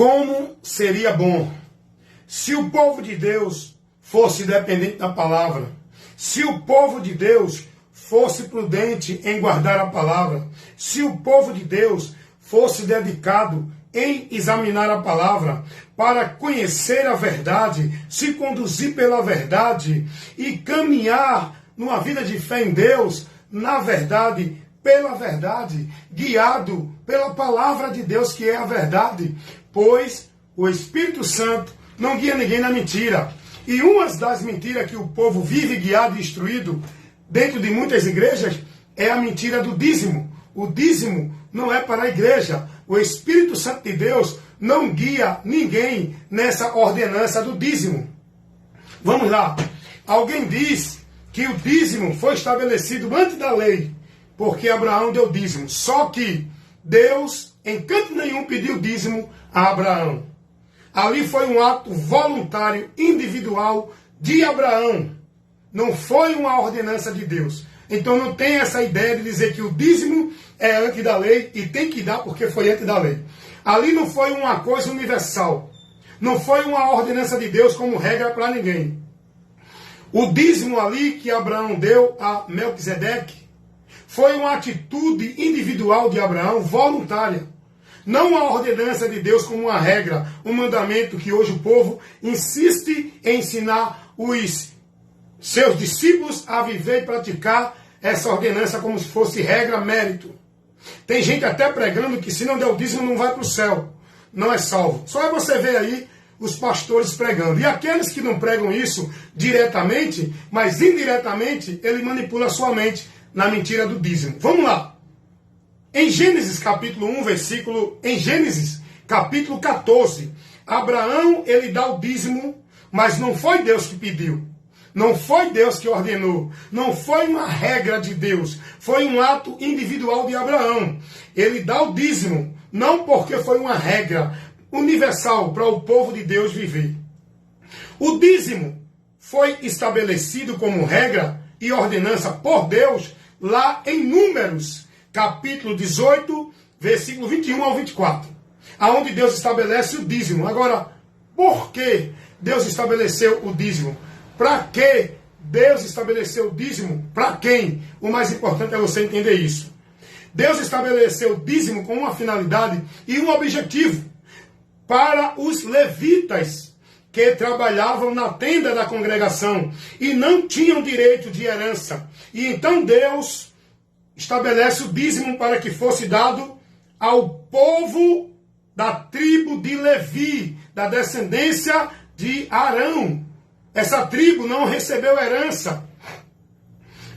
Como seria bom se o povo de Deus fosse dependente da palavra, se o povo de Deus fosse prudente em guardar a palavra, se o povo de Deus fosse dedicado em examinar a palavra, para conhecer a verdade, se conduzir pela verdade e caminhar numa vida de fé em Deus, na verdade, pela verdade, guiado pela palavra de Deus, que é a verdade, pois o Espírito Santo não guia ninguém na mentira. E uma das mentiras que o povo vive guiado e instruído dentro de muitas igrejas é a mentira do dízimo. O dízimo não é para a igreja. O Espírito Santo de Deus não guia ninguém nessa ordenança do dízimo. Vamos lá. Alguém diz que o dízimo foi estabelecido antes da lei, porque Abraão deu dízimo. Só que Deus, em canto nenhum, pediu dízimo a Abraão. Ali foi um ato voluntário, individual de Abraão. Não foi uma ordenança de Deus. Então não tem essa ideia de dizer que o dízimo é antes da lei e tem que dar porque foi antes da lei. Ali não foi uma coisa universal. Não foi uma ordenança de Deus como regra para ninguém. O dízimo ali que Abraão deu a Melquisedeque foi uma atitude individual de Abraão, voluntária. Não a ordenança de Deus como uma regra, um mandamento que hoje o povo insiste em ensinar os seus discípulos a viver e praticar essa ordenança como se fosse regra, mérito. Tem gente até pregando que se não der o dízimo não vai para o céu, não é salvo. Só é você ver aí os pastores pregando. E aqueles que não pregam isso diretamente, mas indiretamente, ele manipula a sua mente na mentira do dízimo. Vamos lá. Em Gênesis capítulo 1, em Gênesis capítulo 14, Abraão, ele dá o dízimo, mas não foi Deus que pediu. Não foi Deus que ordenou. Não foi uma regra de Deus. Foi um ato individual de Abraão. Ele dá o dízimo, não porque foi uma regra universal para o povo de Deus viver. O dízimo foi estabelecido como regra e ordenança por Deus lá em Números, capítulo 18, versículo 21 ao 24. Aonde Deus estabelece o dízimo. Agora, por que Deus estabeleceu o dízimo? Para que Deus estabeleceu o dízimo? Para quem? O mais importante é você entender isso. Deus estabeleceu o dízimo com uma finalidade e um objetivo para os levitas que trabalhavam na tenda da congregação e não tinham direito de herança. E então Deus estabelece o dízimo para que fosse dado ao povo da tribo de Levi, da descendência de Arão. Essa tribo não recebeu herança.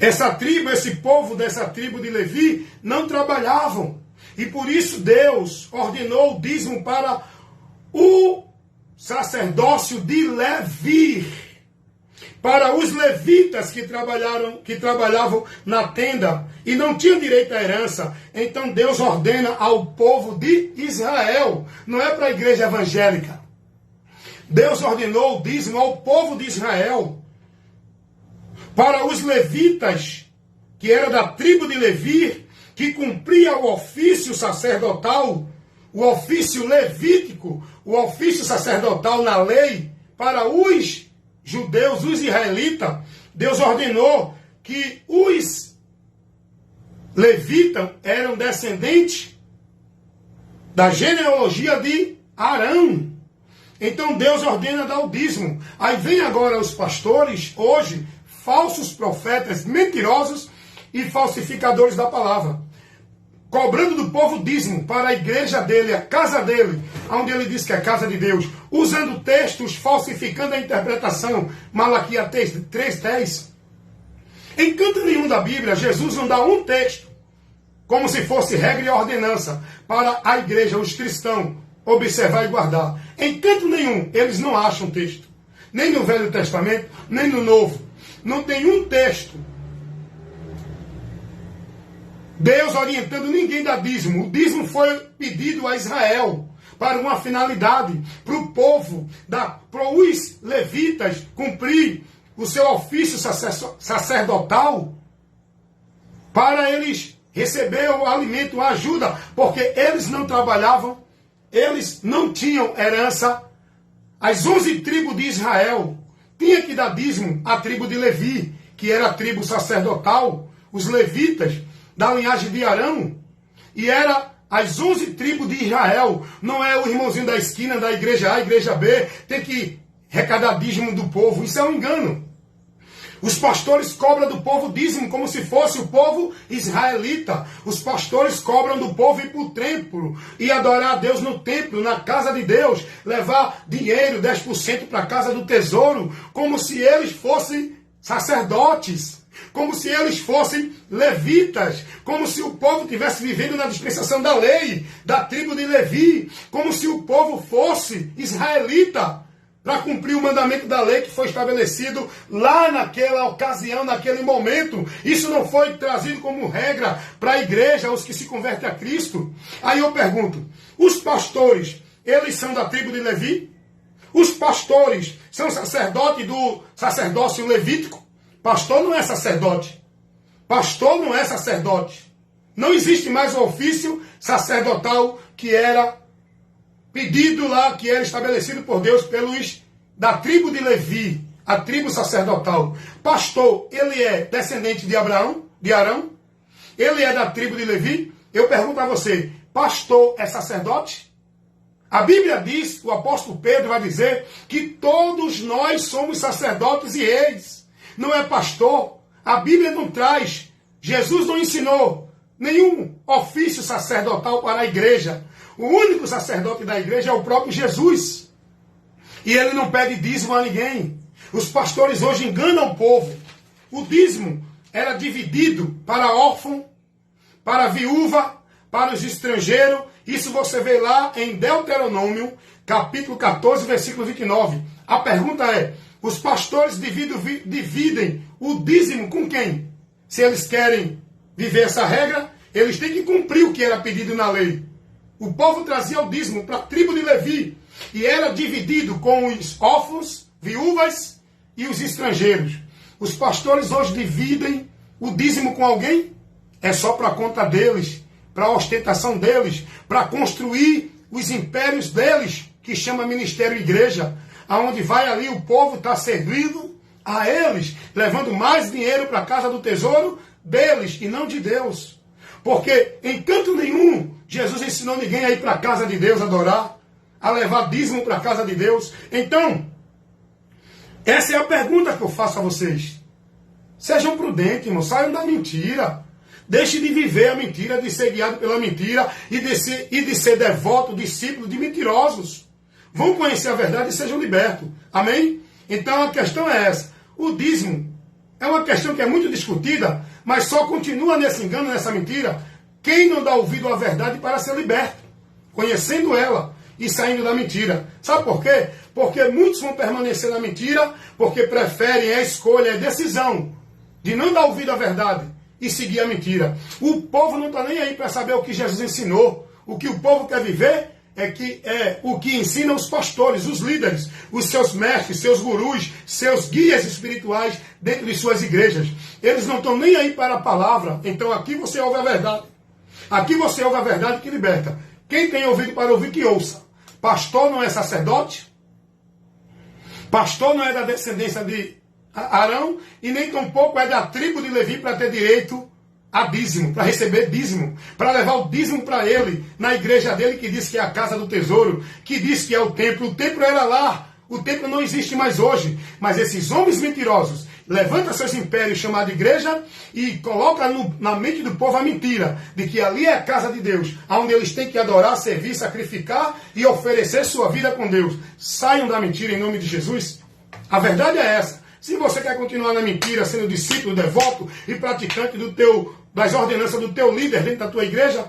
Essa tribo, esse povo dessa tribo de Levi não trabalhavam. E por isso Deus ordenou o dízimo para o sacerdócio de Levi. Para os levitas que trabalhavam na tenda e não tinham direito à herança. Então Deus ordena ao povo de Israel. Não é para a igreja evangélica. Deus ordenou o dízimo ao povo de Israel. Para os levitas, que era da tribo de Levi, que cumpria o ofício sacerdotal, o ofício levítico, o ofício sacerdotal na lei, para os judeus, os israelitas, Deus ordenou que os levitas eram descendentes da genealogia de Arão. Então Deus ordena dar o dízimo. Aí vem agora os pastores, hoje, falsos profetas, mentirosos e falsificadores da palavra, cobrando do povo dízimo para a igreja dele, a casa dele, onde ele diz que é a casa de Deus, usando textos, falsificando a interpretação. Malaquias 3:10. Em canto nenhum da Bíblia, Jesus não dá um texto, como se fosse regra e ordenança, para a igreja, os cristãos, observar e guardar. Em canto nenhum, eles não acham texto. Nem no Velho Testamento, nem no Novo. Não tem um texto Deus orientando ninguém da dízimo. O dízimo foi pedido a Israel para uma finalidade, para o povo, para os levitas cumprir o seu ofício sacerdotal, para eles receber o alimento, a ajuda, porque eles não trabalhavam, eles não tinham herança. As 11 tribos de Israel tinha que dar dízimo à tribo de Levi, que era a tribo sacerdotal, os levitas da linhagem de Arão. E era as 11 tribos de Israel. Não é o irmãozinho da esquina, da igreja A, igreja B, tem que arrecadar dízimo do povo. Isso é um engano. Os pastores cobram do povo dízimo como se fosse o povo israelita. Os pastores cobram do povo ir para o templo e adorar a Deus no templo, na casa de Deus, levar dinheiro, 10% para a casa do tesouro, como se eles fossem sacerdotes, como se eles fossem levitas, como se o povo estivesse vivendo na dispensação da lei, da tribo de Levi, como se o povo fosse israelita, para cumprir o mandamento da lei que foi estabelecido lá naquela ocasião, naquele momento. Isso não foi trazido como regra para a igreja, os que se convertem a Cristo. Aí eu pergunto, os pastores, eles são da tribo de Levi? Os pastores são sacerdotes do sacerdócio levítico? Pastor não é sacerdote. Pastor não é sacerdote. Não existe mais o ofício sacerdotal que era pedido lá, que era estabelecido por Deus pelos da tribo de Levi, a tribo sacerdotal. Pastor, ele é descendente de Abraão, de Arão? Ele é da tribo de Levi? Eu pergunto a você, pastor é sacerdote? A Bíblia diz, o apóstolo Pedro vai dizer, que todos nós somos sacerdotes e reis. Não é pastor. A Bíblia não traz, Jesus não ensinou nenhum ofício sacerdotal para a igreja. O único sacerdote da igreja é o próprio Jesus. E ele não pede dízimo a ninguém. Os pastores hoje enganam o povo. O dízimo era dividido para órfão, para viúva, para os estrangeiros. Isso você vê lá em Deuteronômio, capítulo 14, versículo 29. A pergunta é, os pastores dividem o dízimo com quem? Se eles querem viver essa regra, eles têm que cumprir o que era pedido na lei. O povo trazia o dízimo para a tribo de Levi e era dividido com os órfãos, viúvas e os estrangeiros. Os pastores hoje dividem o dízimo com alguém? É só para a conta deles, para a ostentação deles, para construir os impérios deles, que chama ministério igreja, aonde vai ali o povo está servindo a eles, levando mais dinheiro para a casa do tesouro deles e não de Deus. Porque em canto nenhum Jesus ensinou ninguém a ir para a casa de Deus adorar, a levar dízimo para a casa de Deus. Então, essa é a pergunta que eu faço a vocês. Sejam prudentes, irmãos, saiam da mentira. Deixe de viver a mentira, de ser guiado pela mentira e de ser devoto, discípulo de mentirosos. Vão conhecer a verdade e sejam libertos. Amém? Então a questão é essa. O dízimo é uma questão que é muito discutida, mas só continua nesse engano, nessa mentira, quem não dá ouvido à verdade para ser liberto, conhecendo ela e saindo da mentira. Sabe por quê? Porque muitos vão permanecer na mentira, porque preferem a escolha, a decisão de não dar ouvido à verdade e seguir a mentira. O povo não está nem aí para saber o que Jesus ensinou. O que o povo quer viver é o que ensinam os pastores, os líderes, os seus mestres, seus gurus, seus guias espirituais dentro de suas igrejas. Eles não estão nem aí para a palavra. Então aqui você ouve a verdade. Aqui você ouve a verdade que liberta. Quem tem ouvido para ouvir, que ouça. Pastor não é sacerdote. Pastor não é da descendência de Arão e nem tampouco é da tribo de Levi para ter direito a dízimo, para receber dízimo, para levar o dízimo para ele, na igreja dele, que diz que é a casa do tesouro, que diz que é o templo. O templo era lá, o templo não existe mais hoje. Mas esses homens mentirosos levantam seus impérios chamados igreja e colocam na mente do povo a mentira de que ali é a casa de Deus, onde eles têm que adorar, servir, sacrificar e oferecer sua vida com Deus. Saiam da mentira em nome de Jesus. A verdade é essa. Se você quer continuar na mentira, sendo discípulo, devoto e praticante das ordenanças do teu líder dentro da tua igreja,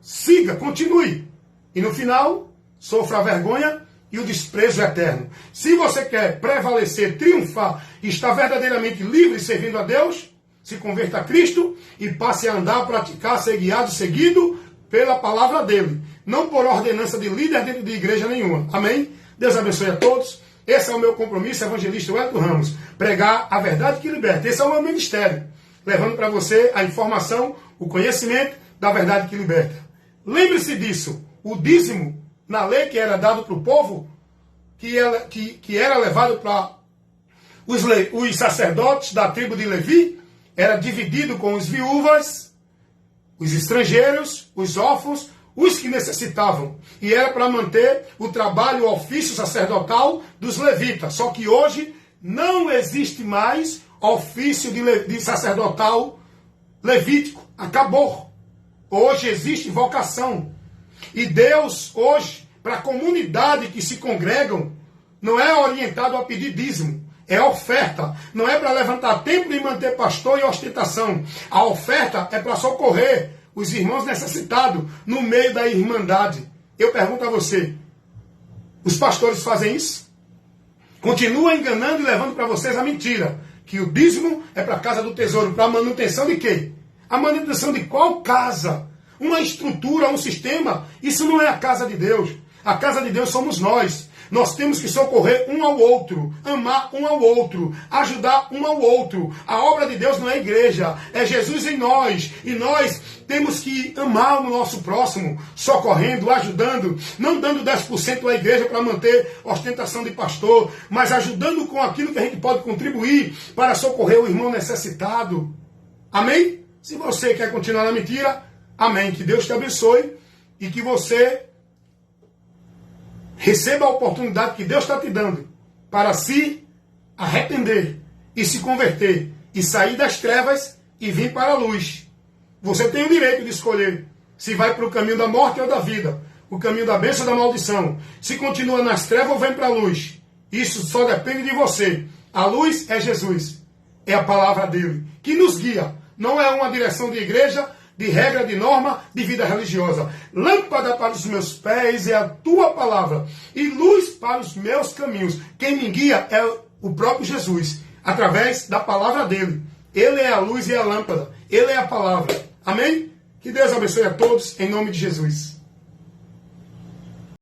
siga, continue. E no final, sofra a vergonha e o desprezo eterno. Se você quer prevalecer, triunfar e estar verdadeiramente livre servindo a Deus, se converta a Cristo e passe a andar, praticar, ser guiado, seguido pela palavra dele. Não por ordenança de líder dentro de igreja nenhuma. Amém? Deus abençoe a todos. Esse é o meu compromisso, evangelista Wellington Ramos. Pregar a verdade que liberta. Esse é o meu ministério. Levando para você a informação, o conhecimento da verdade que liberta. Lembre-se disso. O dízimo na lei que era dado para o povo, que era levado para os sacerdotes da tribo de Levi, era dividido com os viúvas, os estrangeiros, os órfãos, os que necessitavam. E era para manter o trabalho, o ofício sacerdotal dos levitas. Só que hoje não existe mais ofício de sacerdotal levítico. Acabou. Hoje existe vocação. E Deus, hoje, para a comunidade que se congregam, não é orientado a pedir dízimo. É oferta. Não é para levantar templo e manter pastor e ostentação. A oferta é para socorrer os irmãos necessitados no meio da irmandade. Eu pergunto a você, os pastores fazem isso? Continuam enganando e levando para vocês a mentira, que o dízimo é para a casa do tesouro, para a manutenção de quê? A manutenção de qual casa? Uma estrutura, um sistema? Isso não é a casa de Deus. A casa de Deus somos nós. Nós temos que socorrer um ao outro, amar um ao outro, ajudar um ao outro. A obra de Deus não é igreja, é Jesus em nós. E nós temos que amar o nosso próximo, socorrendo, ajudando, não dando 10% à igreja para manter ostentação de pastor, mas ajudando com aquilo que a gente pode contribuir para socorrer o irmão necessitado. Amém? Se você quer continuar na mentira, amém. Que Deus te abençoe e que você receba a oportunidade que Deus está te dando para se arrepender e se converter e sair das trevas e vir para a luz. Você tem o direito de escolher se vai para o caminho da morte ou da vida, o caminho da bênção ou da maldição. Se continua nas trevas ou vem para a luz. Isso só depende de você. A luz é Jesus. É a palavra dele que nos guia. Não é uma direção de igreja, de regra, de norma, de vida religiosa. Lâmpada para os meus pés é a tua palavra e luz para os meus caminhos. Quem me guia é o próprio Jesus, através da palavra dele. Ele é a luz e a lâmpada. Ele é a palavra. Amém? Que Deus abençoe a todos, em nome de Jesus.